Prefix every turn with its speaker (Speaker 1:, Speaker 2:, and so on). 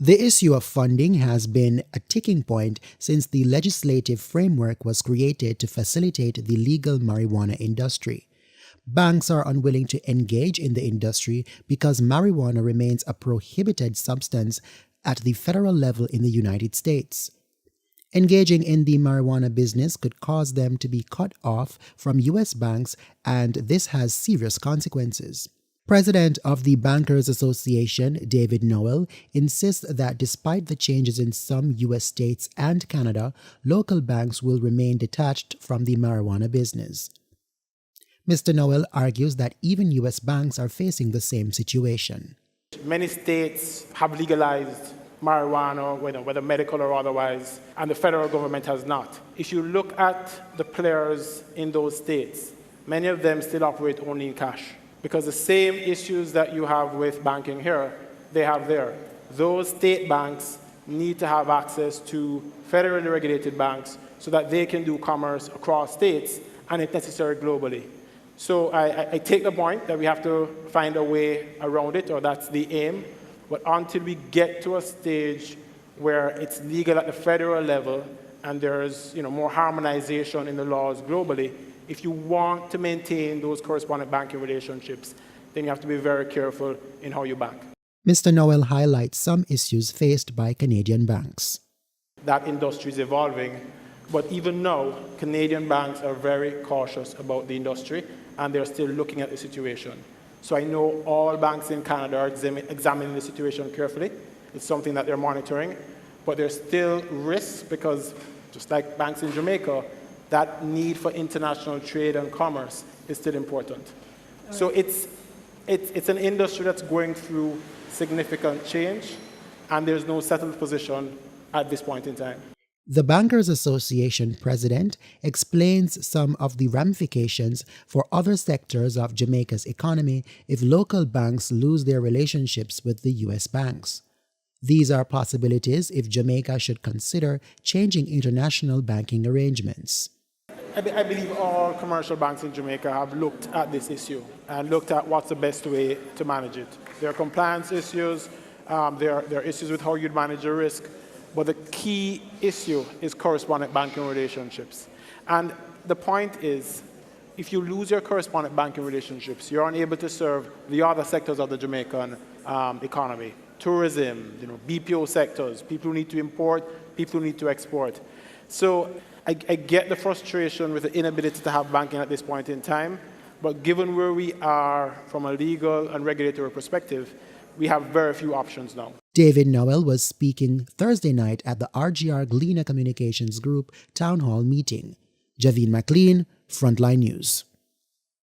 Speaker 1: The issue of funding has been a ticking point since the legislative framework was created to facilitate the legal marijuana industry. Banks are unwilling to engage in the industry because marijuana remains a prohibited substance at the federal level in the United States. Engaging in the marijuana business could cause them to be cut off from U.S. banks, and this has serious consequences. President of the Bankers Association, David Noel, insists that despite the changes in some U.S. states and Canada, local banks will remain detached from the marijuana business. Mr. Noel argues that even U.S. banks are facing the same situation.
Speaker 2: Many states have legalized marijuana, whether medical or otherwise, and the federal government has not. If you look at the players in those states, many of them still operate only in cash, because the same issues that you have with banking here, they have there. Those state banks need to have access to federally regulated banks so that they can do commerce across states and, if necessary, globally. So I take the point that we have to find a way around it, or that's the aim. But until we get to a stage where it's legal at the federal level and there's more harmonization in the laws globally, if you want to maintain those correspondent banking relationships, then you have to be very careful in how you bank.
Speaker 1: Mr. Noel highlights some issues faced by Canadian banks.
Speaker 2: That industry is evolving, but even now, Canadian banks are very cautious about the industry, and they're still looking at the situation. So I know all banks in Canada are examining the situation carefully. It's something that they're monitoring, but there's still risks because, just like banks in Jamaica, that need for international trade and commerce is still important. So it's an industry that's going through significant change, and there's no settled position at this point in time.
Speaker 1: The Bankers Association president explains some of the ramifications for other sectors of Jamaica's economy if local banks lose their relationships with the U.S. banks. These are possibilities if Jamaica should consider changing international banking arrangements.
Speaker 2: I believe all commercial banks in Jamaica have looked at this issue and looked at what's the best way to manage it. There are compliance issues, there are issues with how you'd manage your risk, but the key issue is correspondent banking relationships. And the point is, if you lose your correspondent banking relationships, you're unable to serve the other sectors of the Jamaican economy. Tourism, BPO sectors, people who need to import, people who need to export. So I get the frustration with the inability to have banking at this point in time, but given where we are from a legal and regulatory perspective, we have very few options now.
Speaker 1: David Noel was speaking Thursday night at the RGR Gleaner Communications Group Town Hall meeting. Javine McLean, Frontline News.